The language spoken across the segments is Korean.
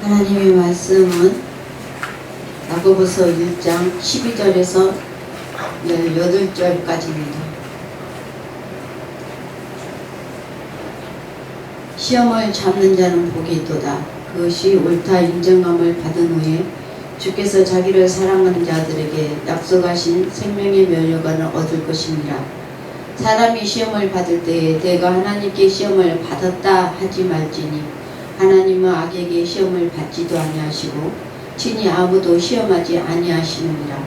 하나님의 말씀은 야고보서 1장 12절에서 18절까지입니다. 시험을 참는 자는 복이 있도다. 그것이 옳다 인정함을 받은 후에 주께서 자기를 사랑하는 자들에게 약속하신 생명의 면류관을 얻을 것입니다. 사람이 시험을 받을 때에 내가 하나님께 시험을 받았다 하지 말지니 하나님은 악에게 시험을 받지도 아니하시고 친히 아무도 시험하지 아니하시느니라.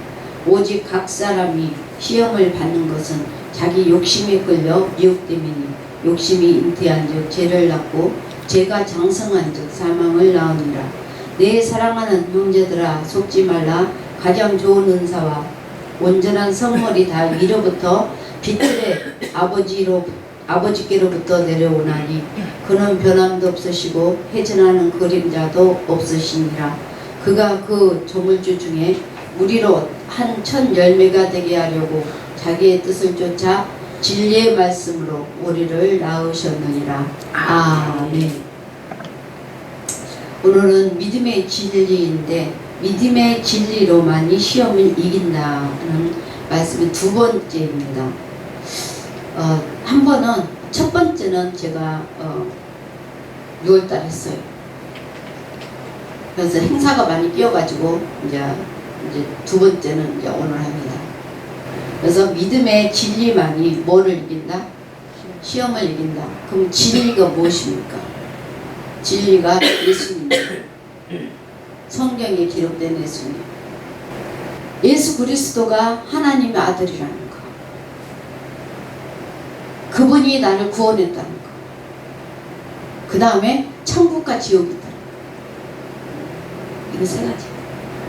오직 각 사람이 시험을 받는 것은 자기 욕심에 끌려 미혹됨이니 욕심이 잉태한즉 죄를 낳고 죄가 장성한즉 사망을 낳으니라. 내 사랑하는 형제들아 속지 말라. 가장 좋은 은사와 온전한 선물이 다 위로부터 빛들의 아버지께로부터 내려오나니 그는 변함도 없으시고 해전하는 그림자도 없으시니라. 그가 그 조물주 중에 우리로 한 천 열매가 되게 하려고 자기의 뜻을 쫓아 진리의 말씀으로 우리를 낳으셨느니라. 아멘. 오늘은 믿음의 진리인데 믿음의 진리로만이 시험을 이긴다는 말씀이 두 번째입니다. 한 번은 첫 번째는 제가 6월달 했어요. 그래서 행사가 많이 끼어가지고 이제 두 번째는 이제 오늘 합니다. 그래서 믿음의 진리만이 뭐를 이긴다? 시험을 이긴다. 그럼 진리가 무엇입니까? 진리가 예수님입니다. 성경에 기록된 예수님. 예수 그리스도가 하나님의 아들이라는 거. 그분이 나를 구원했다는 거. 그 다음에 천국과 지옥이 있다는 거. 이거 세 가지.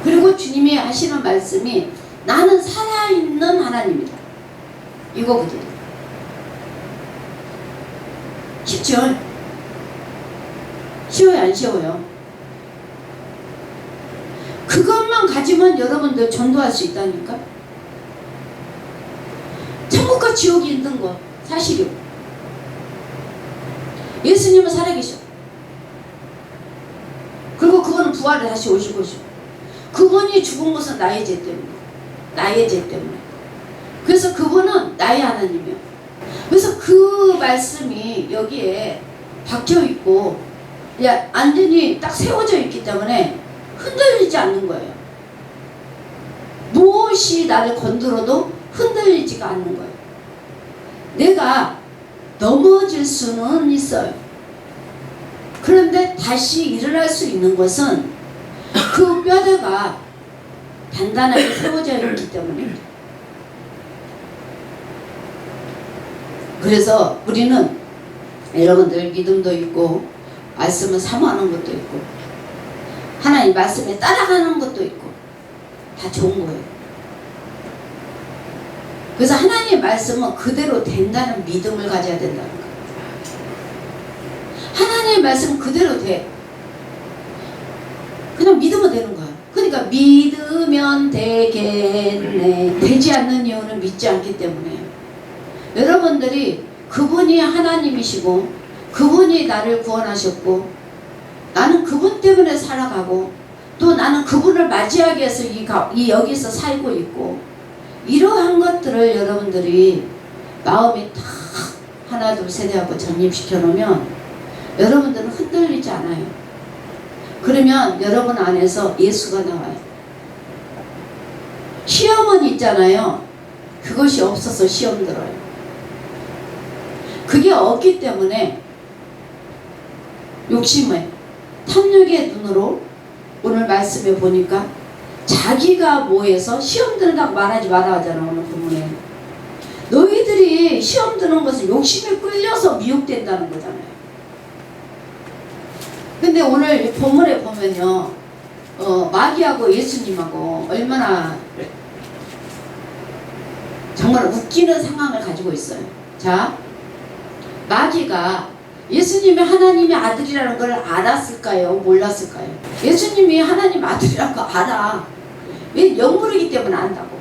그리고 주님이 하시는 말씀이 나는 살아있는 하나님이다. 이거거든요. 쉽죠? 쉬워요? 안 쉬워요? 그것만 가지면 여러분들 전도할 수 있다니까? 천국과 지옥이 있는 거 사실이요. 예수님은 살아계셔. 그리고 그거는 부활을 다시 오실 것이고 그분이 죽은 것은 나의 죄 때문에 나의 죄 때문에 그래서 그분은 나의 하나님이요. 그래서 그 말씀이 여기에 박혀있고 완전히 딱 세워져 있기 때문에 흔들리지 않는 거예요. 무엇이 나를 건드려도 흔들리지가 않는 거예요. 내가 넘어질 수는 있어요. 그런데 다시 일어날 수 있는 것은 그 뼈대가 단단하게 세워져 있기 때문에. 그래서 우리는 여러분들 믿음도 있고 말씀을 사모하는 것도 있고 하나님 말씀에 따라가는 것도 있고 다 좋은 거예요. 그래서 하나님의 말씀은 그대로 된다는 믿음을 가져야 된다는 거예요. 하나님의 말씀은 그대로 돼. 그냥 믿으면 되는 거예요. 그러니까 믿으면 되겠네. 되지 않는 이유는 믿지 않기 때문에. 여러분들이 그분이 하나님이시고 그분이 나를 구원하셨고 나는 그분 때문에 살아가고 또 나는 그분을 맞이하기 위해서 여기서 살고 있고 이러한 것들을 여러분들이 마음이 딱 하나 둘 셋 하고 정립시켜 놓으면 여러분들은 흔들리지 않아요. 그러면 여러분 안에서 예수가 나와요. 시험은 있잖아요. 그것이 없어서 시험 들어요. 그게 없기 때문에 욕심에 탐욕의 눈으로 오늘 말씀에 보니까 자기가 뭐해서 시험 드는다고 말하지 마라 하잖아. 오늘 본문에 너희들이 시험 드는 것은 욕심에 끌려서 미혹된다는 거잖아요. 근데 오늘 본문에 보면요 마귀하고 예수님하고 얼마나 정말 웃기는 상황을 가지고 있어요. 자, 마귀가 예수님이 하나님의 아들이라는 걸 알았을까요? 몰랐을까요? 예수님이 하나님 아들이라는 거 알아. 왜? 영물이기 때문에 안다고.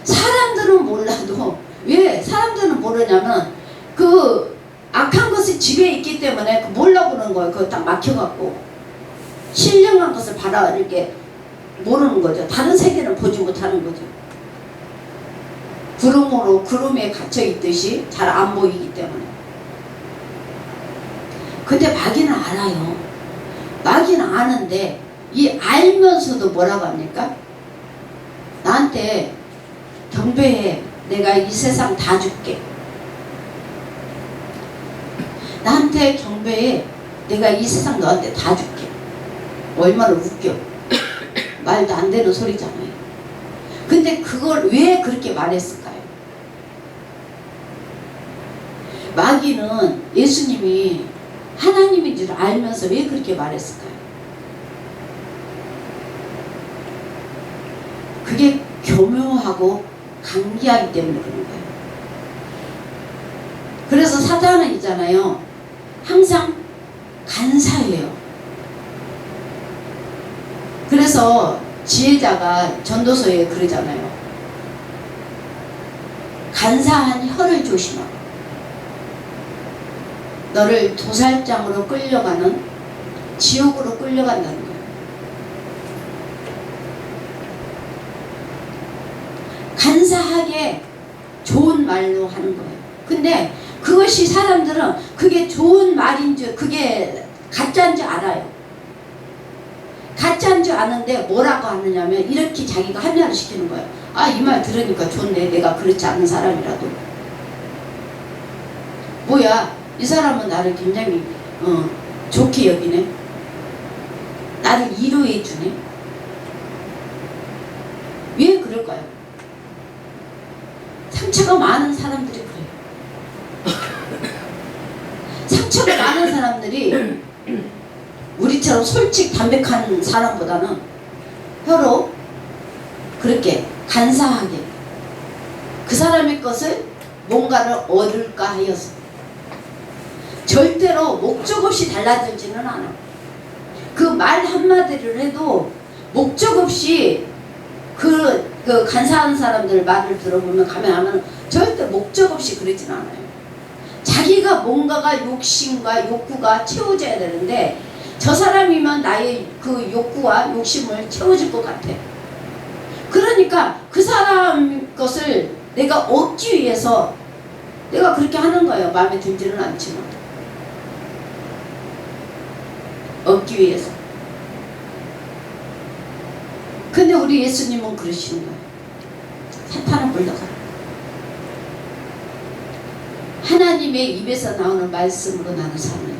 사람들은 몰라도 왜 사람들은 모르냐면 그 악한 것이 집에 있기 때문에 몰라보는 거예요. 그거 딱 막혀갖고. 신령한 것을 바라 이렇게 모르는 거죠. 다른 세계는 보지 못하는 거죠. 구름에 갇혀 있듯이 잘 안 보이기 때문에. 근데 마귀는 알아요. 마귀는 아는데 이 알면서도 뭐라고 합니까? 나한테 경배해. 내가 이 세상 다 줄게. 나한테 경배해. 내가 이 세상 너한테 다 줄게. 얼마나 웃겨. 말도 안 되는 소리잖아요. 근데 그걸 왜 그렇게 말했을까요? 마귀는 예수님이 하나님인 줄 알면서 왜 그렇게 말했을까요? 그게 교묘하고 강기하기 때문에 그런 거예요. 그래서 사단은 있잖아요. 항상 간사해요. 그래서 지혜자가 전도서에 그러잖아요. 간사한 혀를 조심하라. 너를 도살장으로 끌려가는, 지옥으로 끌려간다는 거예요. 간사하게 좋은 말로 하는 거예요. 근데 그것이 사람들은 그게 좋은 말인 줄, 그게 가짜인 줄 알아요. 가짜인 줄 아는데 뭐라고 하느냐면 이렇게 자기가 합리화를 시키는 거예요. 아, 이 말 들으니까 좋네. 내가 그렇지 않은 사람이라도. 뭐야, 이 사람은 나를 굉장히 좋게 여기네. 나를 위로해 주네. 왜 그럴까요? 상처가 많은 사람들이 그래요. 상처가 많은 사람들이 우리처럼 솔직 담백한 사람보다는 혀로 그렇게 간사하게 그 사람의 것을 뭔가를 얻을까 하여서 절대로 목적 없이 달라들지는 않아. 그 말 한마디를 해도 목적 없이 그 간사한 사람들 말을 들어보면 가면 절대 목적 없이 그러진 않아요. 자기가 뭔가가 욕심과 욕구가 채워져야 되는데 저 사람이면 나의 그 욕구와 욕심을 채워줄 것 같아. 그러니까 그 사람 것을 내가 얻기 위해서 내가 그렇게 하는 거예요. 마음에 들지는 않지만 얻기 위해서. 근데 우리 예수님은 그러시는 거예요. 사탄은 물러가라. 하나님의 입에서 나오는 말씀으로 나는 사느니라.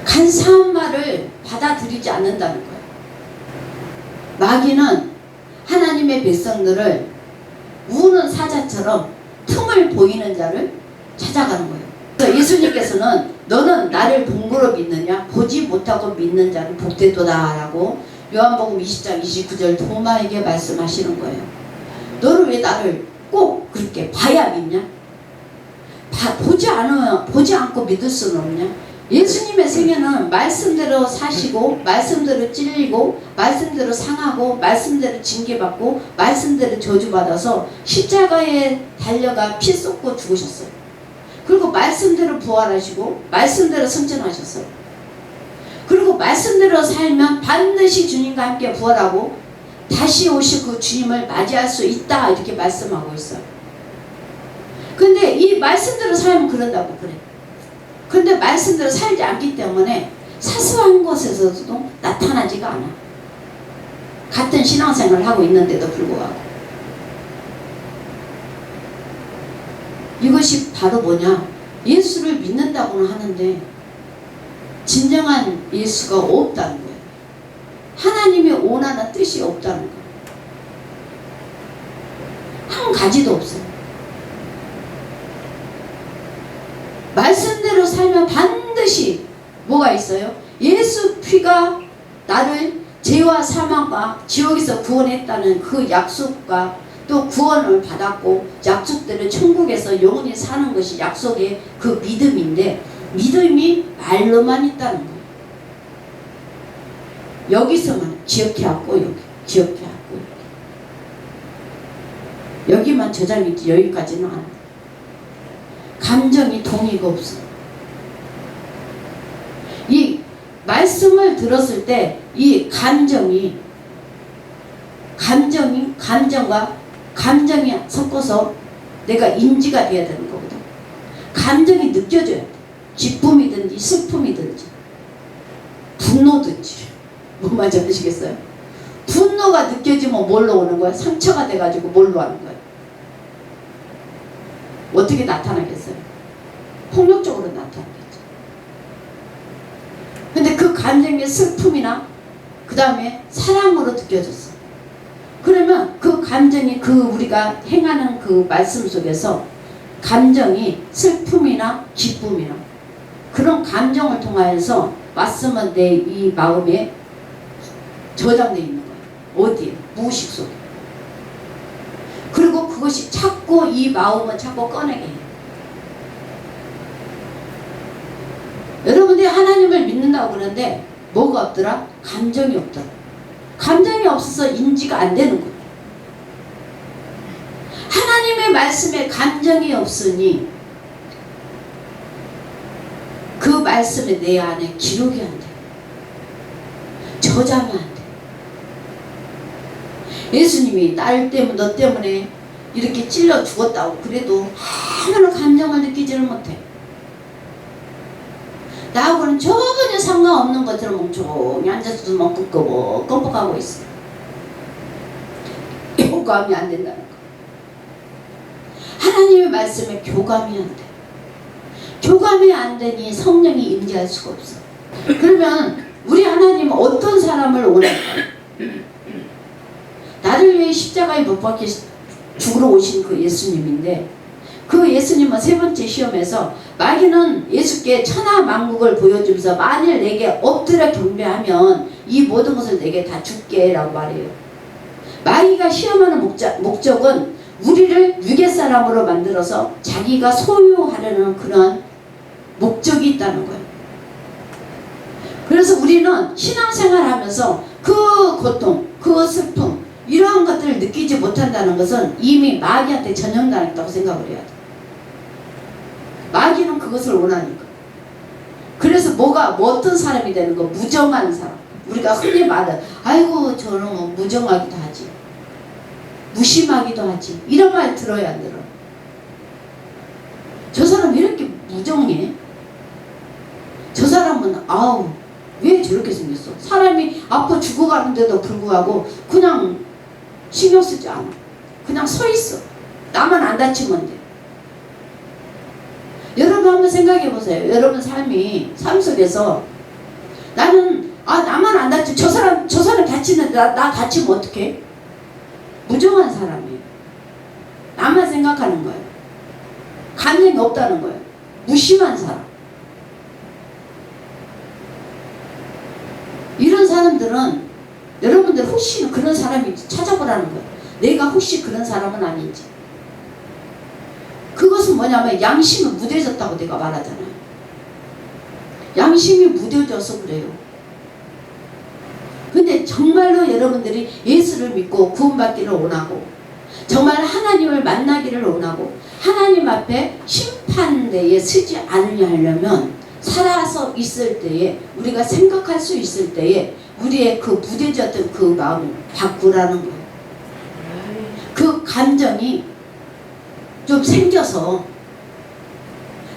간사한 말을 받아들이지 않는다는 거예요. 마귀는 하나님의 백성들을 우는 사자처럼 틈을 보이는 자를 찾아가는 거예요. 그래서 예수님께서는 너는 나를 본거로 믿느냐? 보지 못하고 믿는 자는 복되도다 라고 요한복음 20장 29절 도마에게 말씀하시는 거예요. 너는 왜 나를 꼭 그렇게 봐야 믿냐? 보지 않고 믿을 수는 없냐? 예수님의 생애는 말씀대로 사시고 말씀대로 찔리고 말씀대로 상하고 말씀대로 징계받고 말씀대로 저주받아서 십자가에 달려가 피 쏟고 죽으셨어요. 그리고 말씀대로 부활하시고 말씀대로 승천하셨어요. 그리고 말씀대로 살면 반드시 주님과 함께 부활하고 다시 오실 그 주님을 맞이할 수 있다 이렇게 말씀하고 있어요. 근데 이 말씀대로 살면 그런다고 그래. 근데 말씀대로 살지 않기 때문에 사소한 곳에서도 나타나지가 않아. 같은 신앙생활을 하고 있는데도 불구하고. 이것이 바로 뭐냐? 예수를 믿는다고는 하는데 진정한 예수가 없다는 거예요. 하나님의 원하는 뜻이 없다는 거예요. 한 가지도 없어요. 말씀대로 살면 반드시 뭐가 있어요? 예수 피가 나를 죄와 사망과 지옥에서 구원했다는 그 약속과 또 구원을 받았고 약속대로 천국에서 영원히 사는 것이 약속의 그 믿음인데 믿음이 말로만 있다는 거예요. 여기서만 기억해왔고 여기 기억해왔고 여기만 저장했지 여기까지는 안 돼. 감정이 동의가 없어. 이 말씀을 들었을 때 이 감정이 섞어서 내가 인지가 돼야 되는 거거든. 감정이 느껴져야 돼. 기쁨이든지 슬픔이든지 분노든지. 뭔 말인지 아시겠어요? 분노가 느껴지면 뭘로 오는 거야? 상처가 돼가지고 뭘로 하는 거야? 어떻게 나타나겠어요? 폭력적으로 나타나겠죠. 근데 그 감정의 슬픔이나 그 다음에 사랑으로 느껴졌어. 그러면 그 감정이 우리가 행하는 그 말씀 속에서 감정이 슬픔이나 기쁨이나 그런 감정을 통하여서 말씀은 내 이 마음에 저장되어 있는 거예요. 어디에? 무의식 속에. 그리고 그것이 자꾸 이 마음은 자꾸 꺼내게 해요. 여러분들이 하나님을 믿는다고 그러는데 뭐가 없더라? 감정이 없더라. 감정이 없어서 인지가 안 되는 거예요. 하나님의 말씀에 감정이 없으니 그 말씀이 내 안에 기록이 안 돼. 저장이 안 돼. 예수님이 너 때문에 이렇게 찔러 죽었다고 그래도 아무런 감정을 느끼지를 못해. 나하고는 전혀 상관없는 것처럼 멍청히 앉아서 먹고 껌뻑하고 있어. 교감이 안 된다는 거. 하나님의 말씀에 교감이 안 돼. 교감이 안 되니 성령이 임재할 수가 없어. 그러면 우리 하나님은 어떤 사람을 원할까요? 나를 위해 십자가에 못 박혀 죽으러 오신 그 예수님인데, 그 예수님은 세 번째 시험에서 마귀는 예수께 천하 만국을 보여주면서 만일 내게 엎드려 경배하면 이 모든 것을 내게 다 줄게 라고 말해요. 마귀가 시험하는 목적은 우리를 유괴사람으로 만들어서 자기가 소유하려는 그런 목적이 있다는 거예요. 그래서 우리는 신앙생활 하면서 그 고통, 그 슬픔 이러한 것들을 느끼지 못한다는 것은 이미 마귀한테 전염당했다고 생각을 해야 돼. 마귀는 그것을 원하니까. 그래서 뭐 어떤 사람이 되는 거? 무정한 사람. 우리가 흔히 말하는 아이고 저는 뭐 무정하기도 하지, 무심하기도 하지, 이런 말 들어야 안 들어? 저 사람 왜 이렇게 무정해? 저 사람은 아우 왜 저렇게 생겼어? 사람이 아파 죽어가는데도 불구하고 그냥 신경 쓰지 않아. 그냥 서 있어. 나만 안 다치면 돼. 여러분 한번 생각해 보세요. 여러분 삶 속에서 나는 나만 안 다치, 저 사람 다치는데 나 다치면 어떡해? 무정한 사람이에요. 나만 생각하는 거예요. 감정이 없다는 거예요. 무심한 사람. 이런 사람들은 여러분들 혹시 그런 사람이 찾아보라는 거예요. 내가 혹시 그런 사람은 아닌지. 그것은 뭐냐면 양심이 무뎌졌다고 내가 말하잖아요. 양심이 무뎌져서 그래요. 근데 정말로 여러분들이 예수를 믿고 구원받기를 원하고 정말 하나님을 만나기를 원하고 하나님 앞에 심판대에 서지 않으려 하려면 살아서 있을 때에 우리가 생각할 수 있을 때에 우리의 그 무뎌졌던 그 마음을 바꾸라는 거예요. 그 감정이 좀 생겨서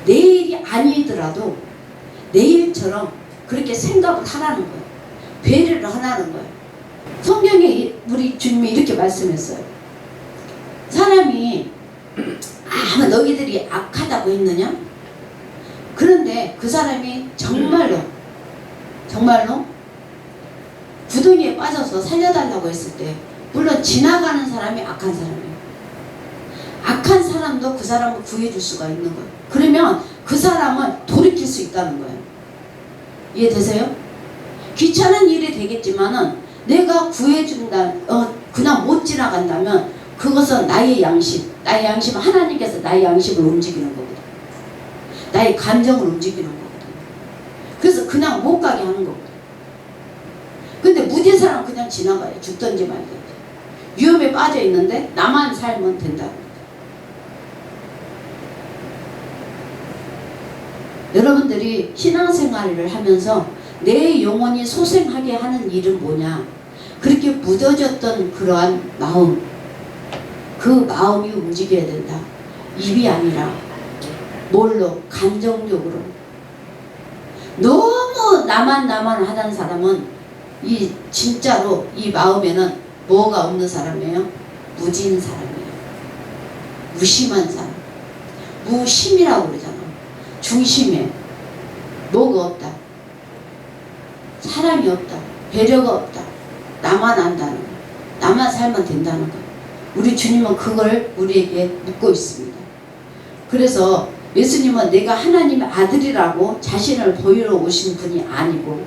내일이 아니더라도 내일처럼 그렇게 생각을 하라는 거예요. 배려를 하라는 거예요. 성경에 우리 주님이 이렇게 말씀했어요. 사람이 너희들이 악하다고 했느냐? 그런데 그 사람이 정말로 구덩이에 빠져서 살려달라고 했을 때 물론 지나가는 사람이 악한 사람이에요. 악한 사람도 그 사람을 구해줄 수가 있는 거예요. 그러면 그 사람은 돌이킬 수 있다는 거예요. 이해되세요? 귀찮은 일이 되겠지만은 내가 구해준다, 그냥 못 지나간다면 그것은 나의 양심은 하나님께서 나의 양심을 움직이는 거거든. 나의 감정을 움직이는 거거든. 그래서 그냥 못 가게 하는 거거든. 근데 무디의 사람은 그냥 지나가요. 죽든지 말든지. 위험에 빠져 있는데 나만 살면 된다. 여러분들이 신앙생활을 하면서 내 영혼이 소생하게 하는 일은 뭐냐? 그렇게 묻어졌던 그러한 마음, 그 마음이 움직여야 된다. 입이 아니라 뭘로? 감정적으로. 너무 나만 하던 사람은 이 진짜로 이 마음에는 뭐가 없는 사람이에요? 무진 사람이에요. 무심한 사람. 무심이라고 그러잖아. 중심에 뭐가 없다. 사람이 없다. 배려가 없다. 나만 안다는 거. 나만 살면 된다는 거. 우리 주님은 그걸 우리에게 묻고 있습니다. 그래서 예수님은 내가 하나님의 아들이라고 자신을 보이러 오신 분이 아니고,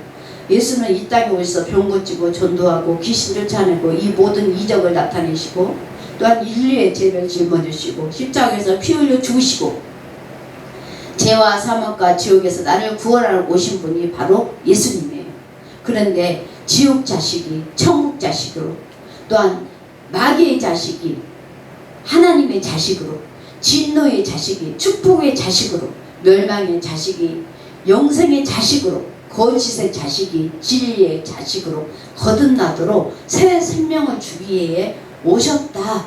예수는 이 땅에 오셔서 병 고치고 전도하고 귀신 쫓아내고 이 모든 이적을 나타내시고, 또한 인류의 죄를 짊어지시고 십자가에서 피 흘려 죽으시고 죄와 사망과 지옥에서 나를 구원하러 오신 분이 바로 예수님이에요. 그런데 지옥 자식이 천국 자식으로, 또한 마귀의 자식이 하나님의 자식으로, 진노의 자식이 축복의 자식으로, 멸망의 자식이 영생의 자식으로, 거짓의 자식이 진리의 자식으로 거듭나도록 새 생명을 주기 위해 오셨다.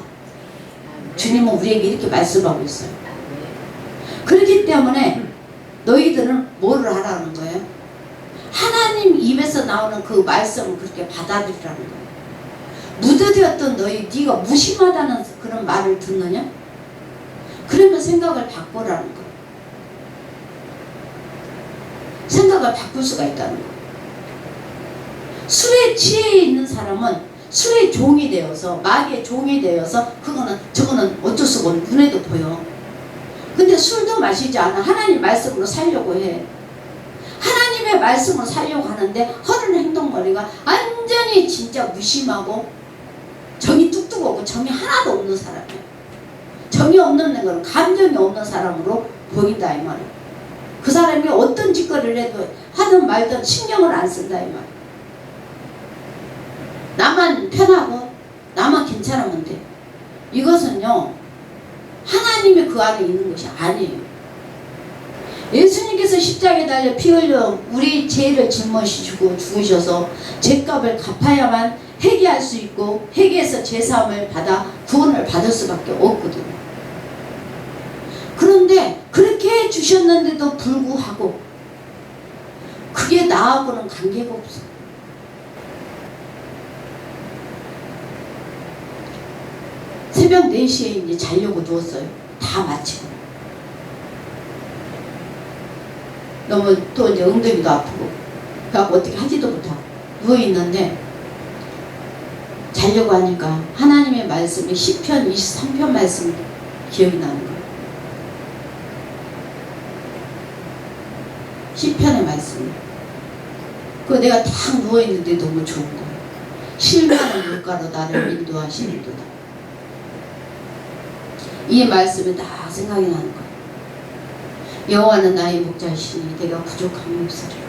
주님은 우리에게 이렇게 말씀하고 있어요. 그렇기 때문에 너희들은 뭐를 하라는 거예요? 하나님 입에서 나오는 그 말씀을 그렇게 받아들이라는 거예요. 묻어되었던 너희, 네가 무심하다는 그런 말을 듣느냐? 그러면 생각을 바꾸라는 거예요. 생각을 바꿀 수가 있다는 거예요. 술에 취해 있는 사람은 술의 종이 되어서, 마귀의 종이 되어서 저거는 어쩔 수가 없는, 눈에도 보여. 근데 술도 마시지 않아. 하나님 말씀으로 살려고 해. 하나님의 말씀으로 살려고 하는데 하는 행동거리가 완전히 진짜 무심하고 정이 뚝뚝 오고 정이 하나도 없는 사람이야. 정이 없는 건 감정이 없는 사람으로 보인다 이 말이야. 그 사람이 어떤 짓거리를 해도 하든 말든 신경을 안 쓴다 이 말이야. 나만 편하고 나만 괜찮으면 돼. 이것은요, 하나님이 그 안에 있는 것이 아니에요. 예수님께서 십자가에 달려 피 흘려 우리 죄를 짊어지시고 죽으셔서 죄값을 갚아야만 회개할 수 있고, 회개해서 죄사함을 받아 구원을 받을 수밖에 없거든요. 그런데 그렇게 해주셨는데도 불구하고 그게 나하고는 관계가 없어. 새벽 4시에 이제 자려고 누웠어요. 다 마치고. 너무 또 이제 엉덩이도 아프고, 그래갖고 어떻게 하지도 못하고 누워있는데, 자려고 하니까 하나님의 말씀이 시편 23편 말씀 기억이 나는 거예요. 시편의 말씀. 그거 내가 딱 누워있는데 너무 좋은 거예요. 실망의 물가로 나를 인도하시는도다. 이 말씀이 다 생각이 나는 거예요. 여호와는 나의 목자이시니 내가 부족함이 없으리로다.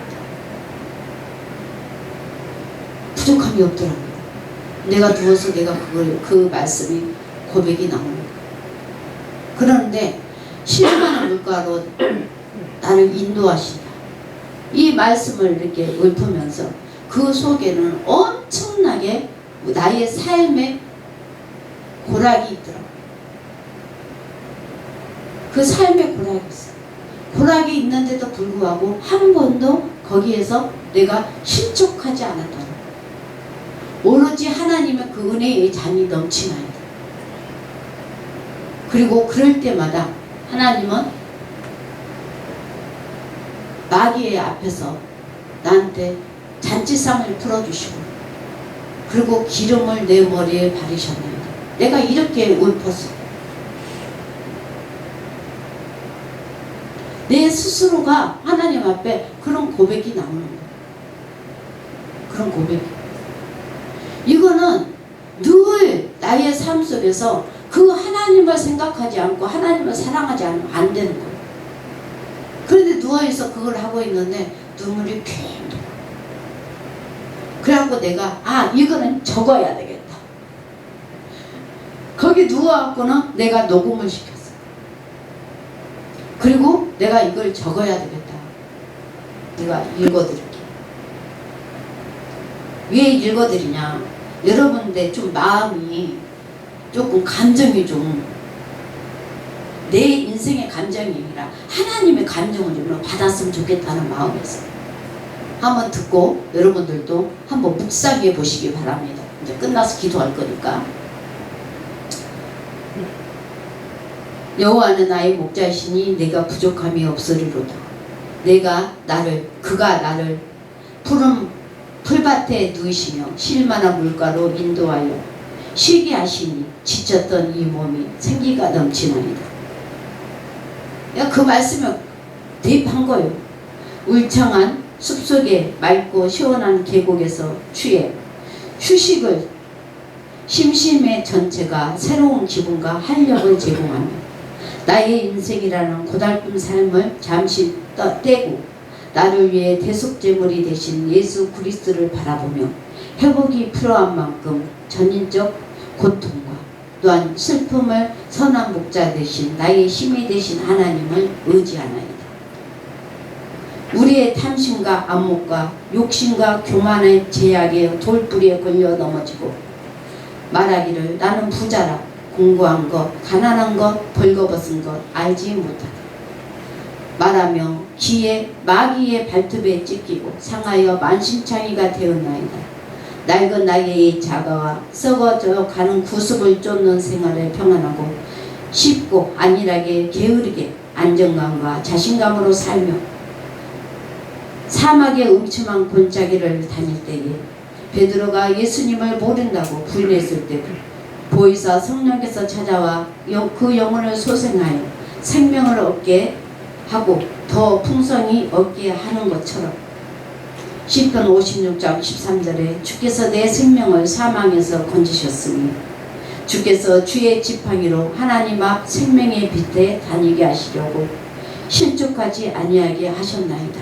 부족함이 없더랍니다. 내가 누워서 내가 그 말씀이 고백이 나오는 거예요. 그런데 실망의 물가로 나를 인도하신다. 이 말씀을 이렇게 읊으면서 그 속에는 엄청나게 나의 삶의 고락이 있더라고요. 그 삶의 고락이 있어요. 고락이 있는데도 불구하고 한 번도 거기에서 내가 실족하지 않았다는 거예요. 오로지 하나님의 그 은혜의 잔이 넘치나야 돼. 그리고 그럴 때마다 하나님은 마귀의 앞에서 나한테 잔치상을 풀어주시고, 그리고 기름을 내 머리에 바르셨나이다. 내가 이렇게 읊었어. 내 스스로가 하나님 앞에 그런 고백이 나오는 거야. 그런 고백. 이거는 늘 나의 삶 속에서 그 하나님을 생각하지 않고 하나님을 사랑하지 않으면 안 되는 거예요. 그런데 누워있어 그걸 하고 있는데 눈물이 괴 돌아. 그래갖고 내가 이거는 적어야 되겠다. 거기 누워갖고는 내가 녹음을 시켰어. 그리고 내가 이걸 적어야 되겠다. 내가 읽어드릴게. 왜 읽어드리냐? 여러분들 좀 마음이 조금 감정이 좀 내 인생의 감정이 아니라 하나님의 감정을 좀 받았으면 좋겠다는 마음에서 한번 듣고 여러분들도 한번 묵상해 보시기 바랍니다. 이제 끝나서 기도할 거니까. 여호와는 나의 목자이시니 내가 부족함이 없으리로다. 그가 나를 푸른 풀밭에 누이시며 쉴만한 물가로 인도하여 쉬게 하시니 지쳤던 이 몸이 생기가 넘치나이다. 그 말씀을 대입한 거예요. 울창한 숲속에 맑고 시원한 계곡에서 취해 휴식을 심심의 전체가 새로운 기분과 활력을 제공하며 나의 인생이라는 고달픈 삶을 잠시 떼고 나를 위해 대속제물이 되신 예수 그리스도를 바라보며 회복이 필요한 만큼 전인적 고통과 또한 슬픔을 선한 목자 되신 나의 힘이 되신 하나님을 의지하나이다. 우리의 탐심과 안목과 욕심과 교만의 제약의 돌뿌리에 걸려 넘어지고 말하기를 나는 부자라 공고한 것, 가난한 것, 벌거벗은 것 알지 못하다. 말하며 마귀의 발톱에 찢기고 상하여 만신창이가 되었나이다. 낡은 나의 자가와 썩어져 가는 구습을 쫓는 생활에 평안하고 쉽고 안일하게 게으르게 안정감과 자신감으로 살며 사막의 음침한 골짜기를 다닐 때에 베드로가 예수님을 모른다고 부인했을 때 보이사 성령께서 찾아와 그 영혼을 소생하여 생명을 얻게 하고 더 풍성히 얻게 하는 것처럼 시편 56장 13절에 주께서 내 생명을 사망에서 건지셨으니 주께서 주의 지팡이로 하나님 앞 생명의 빛에 다니게 하시려고 실족하지 아니하게 하셨나이다.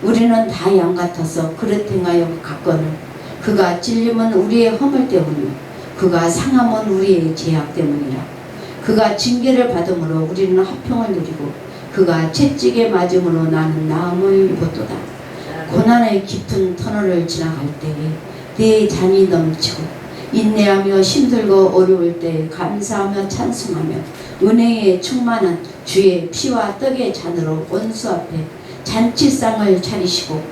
우리는 다 양 같아서 그릇 행하여 갔거늘 그가 찔림은 우리의 허물 때문이요 그가 상함은 우리의 죄악 때문이라. 그가 징계를 받음으로 우리는 화평을 누리고 그가 채찍에 맞음으로 나는 나음을 입었도다. 고난의 깊은 터널을 지나갈 때에 내 잔이 넘치고 인내하며 힘들고 어려울 때 감사하며 찬송하며 은혜에 충만한 주의 피와 떡의 잔으로 원수 앞에 잔치상을 차리시고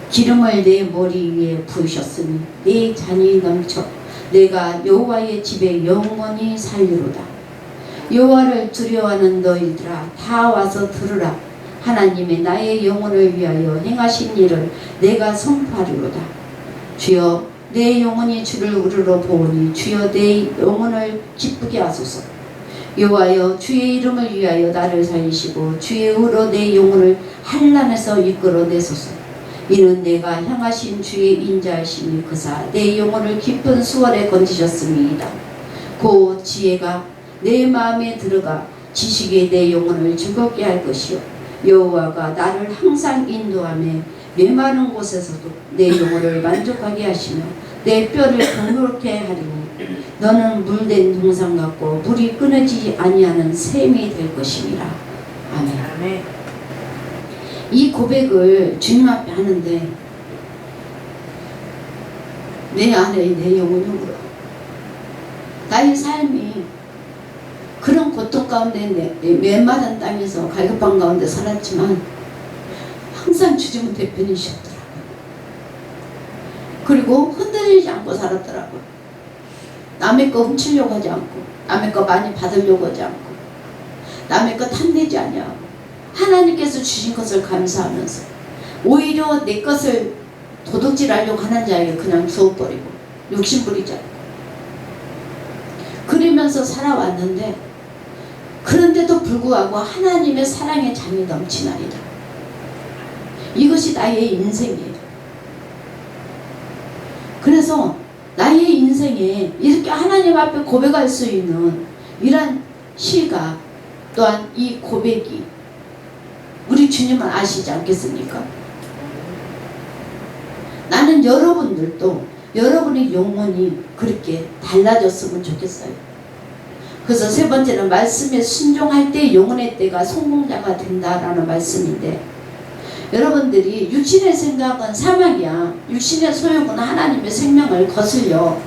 기름을 내 머리 위에 부으셨으니 내 잔이 넘쳐 내가 여호와의 집에 영원히 살리로다. 여호와를 두려워하는 너희들아 다 와서 들으라. 하나님의 나의 영혼을 위하여 행하신 일을 내가 선포하리로다. 주여 내 영혼이 주를 우러러 보오니 주여 내 영혼을 기쁘게 하소서. 여호와여 주의 이름을 위하여 나를 살리시고 주의 의로 내 영혼을 환난에서 이끌어내소서. 이는 내가 향하신 주의 인자하심이 그사 내 영혼을 깊은 수월에 건지셨음이이다. 그 지혜가 내 마음에 들어가 지식이 내 영혼을 즐겁게 할 것이요 여호와가 나를 항상 인도하며 메마른 곳에서도 내 영혼을 만족하게 하시며 내 뼈를 경고롭게 하리니 너는 물된 동상 같고 물이 끊어지지 아니하는 샘이 될 것이니라. 아멘. 이 고백을 주님 앞에 하는데 내 안에 내 영혼이 울어. 나의 삶이 그런 고통 가운데 메마른 땅에서 갈급한 가운데 살았지만 항상 주님은 대표님이셨더라고요. 그리고 흔들리지 않고 살았더라고요. 남의 거 훔치려고 하지 않고 남의 거 많이 받으려고 하지 않고 남의 거 탐내지 아니하고 하나님께서 주신 것을 감사하면서 오히려 내 것을 도둑질하려고 하는 자에게 그냥 주워버리고 욕심 부리지 않고 그러면서 살아왔는데 그런데도 불구하고 하나님의 사랑의 잠이 넘치나이다. 이것이 나의 인생이에요. 그래서 나의 인생에 이렇게 하나님 앞에 고백할 수 있는 이런 시가 또한 이 고백이 우리 주님은 아시지 않겠습니까? 나는 여러분들도 여러분의 영혼이 그렇게 달라졌으면 좋겠어요. 그래서 세 번째는 말씀에 순종할 때 영혼의 때가 성공자가 된다라는 말씀인데 여러분들이 육신의 생각은 사망이야. 육신의 소욕은 하나님의 생명을 거슬려.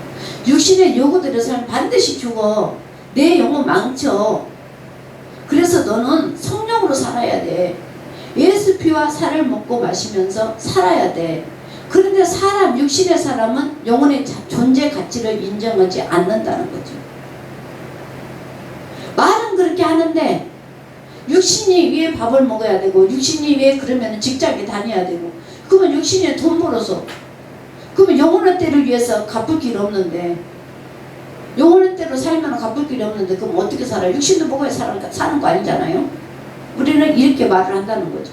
육신의 요구대로 살면 반드시 죽어. 내 영혼 망쳐. 그래서 너는 성령으로 살아야 돼. 예수 피와 살을 먹고 마시면서 살아야 돼. 그런데 사람, 육신의 사람은 영혼의 존재 가치를 인정하지 않는다는 거죠. 말은 그렇게 하는데 육신이 위에 밥을 먹어야 되고, 육신이 위에 그러면 직장에 다녀야 되고, 그러면 육신이 돈 벌어서, 그러면 영혼의 때를 위해서 갚을 길 없는데, 영혼의 때로 살면 갚을 길이 없는데 그럼 어떻게 살아요? 육신도 먹어야 사는 거 아니잖아요. 우리는 이렇게 말을 한다는 거죠.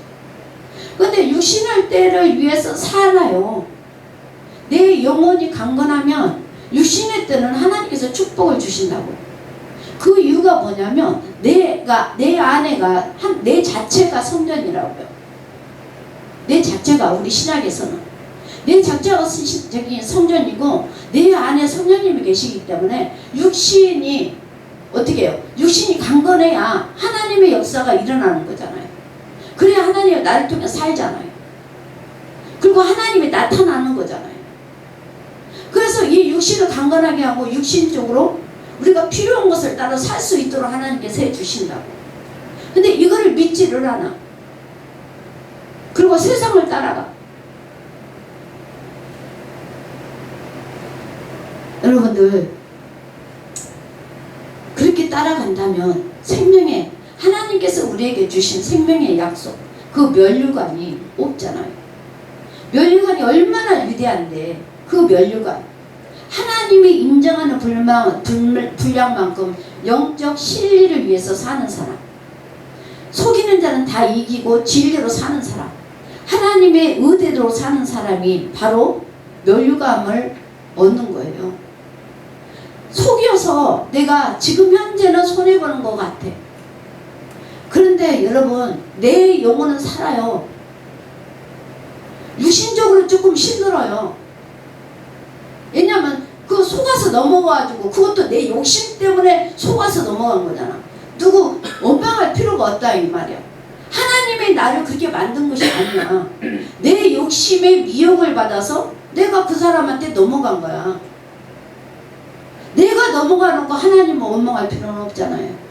근데 육신의 때를 위해서 살아요. 내 영혼이 강건하면 육신의 때는 하나님께서 축복을 주신다고. 그 이유가 뭐냐면 내 아내가 내 자체가 성전이라고요. 내 자체가, 우리 신학에서는 내 자체가 성전이고 내 안에 성령님이 계시기 때문에 육신이 어떻게 해요? 육신이 강건해야 하나님의 역사가 일어나는 거잖아요. 그래야 하나님이 나를 통해 살잖아요. 그리고 하나님이 나타나는 거잖아요. 그래서 이 육신을 강건하게 하고 육신적으로 우리가 필요한 것을 따라 살 수 있도록 하나님께서 해주신다고. 근데 이거를 믿지를 않아. 그리고 세상을 따라가. 여러분들 그렇게 따라간다면 생명의, 하나님께서 우리에게 주신 생명의 약속, 그 면류관이 없잖아요. 면류관이 얼마나 위대한데, 그 면류관, 하나님이 인정하는 분량만큼 영적 진리를 위해서 사는 사람, 속이는 자는 다 이기고 진리로 사는 사람, 하나님의 의대로 사는 사람이 바로 면류관을 얻는 거예요. 속여서 내가 지금 현재는 손해보는 것 같아. 그런데 여러분, 내 영혼은 살아요. 육신적으로 조금 힘들어요. 왜냐면 그 속아서 넘어가가지고, 그것도 내 욕심 때문에 속아서 넘어간 거잖아. 누구 원망할 필요가 없다 이 말이야. 하나님이 나를 그렇게 만든 것이 아니야. 내 욕심의 미혹을 받아서 내가 그 사람한테 넘어간 거야. 내가 넘어가는 거 하나님은 원망할 필요는 없잖아요.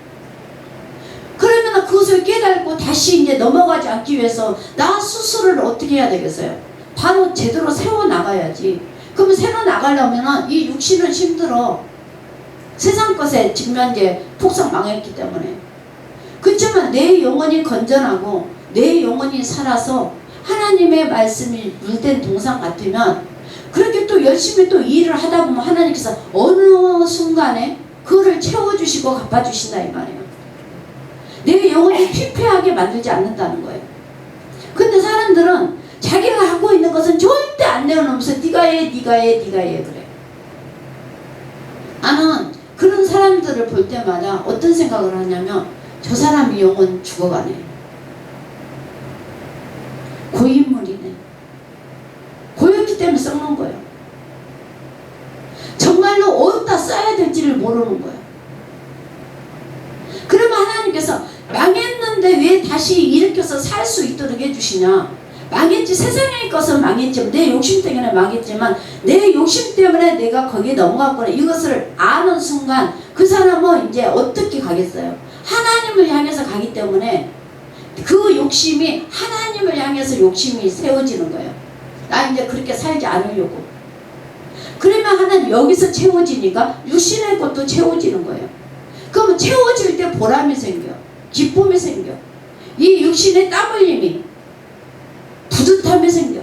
그러면 그것을 깨닫고 다시 이제 넘어가지 않기 위해서 나 스스로를 어떻게 해야 되겠어요? 바로 제대로 세워나가야지. 그러면 세워나가려면 이 육신은 힘들어. 세상 것에 지금 이제 폭삭 망했기 때문에. 그렇지만 내 영혼이 건전하고 내 영혼이 살아서 하나님의 말씀이 물된 동상 같으면, 그렇게 또 열심히 또 일을 하다 보면 하나님께서 어느 순간에 그거를 채워주시고 갚아주신다 이 말이에요. 내 영혼이 피폐하게 만들지 않는다는 거예요. 근데 사람들은 자기가 하고 있는 것은 절대 안 내어놓으면서 네가 해 그래. 나는 그런 사람들을 볼 때마다 어떤 생각을 하냐면, 저 사람이 영혼 죽어가네. 고인물이네. 고였기 때문에 썩는 거예요. 정말로 어디다 써야 될지를 모르는 거예요. 그러면 하나님께서 망했는데 왜 다시 일으켜서 살 수 있도록 해주시냐? 망했지, 세상의 것은 망했지만, 내 욕심 때문에 망했지만 내 욕심 때문에 내가 거기에 넘어갔구나, 이것을 아는 순간 그 사람은 이제 어떻게 가겠어요? 하나님을 향해서 가기 때문에 그 욕심이, 하나님을 향해서 욕심이 세워지는 거예요. 나 이제 그렇게 살지 않으려고. 그러면 하나님 여기서 채워지니까 육신의 것도 채워지는 거예요. 그러면 채워질 때 보람이 생겨, 기쁨이 생겨, 이 육신의 땀 흘림이 뿌듯함이 생겨.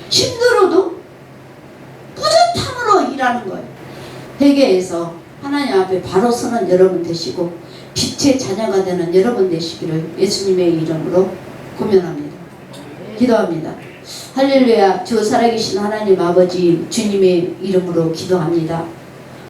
힘들어도 뿌듯함으로 일하는 거예요. 회개에서 하나님 앞에 바로 서는 여러분 되시고 빛의 자녀가 되는 여러분 되시기를 예수님의 이름으로 고면합니다. 기도합니다. 할렐루야. 주 살아계신 하나님 아버지, 주님의 이름으로 기도합니다.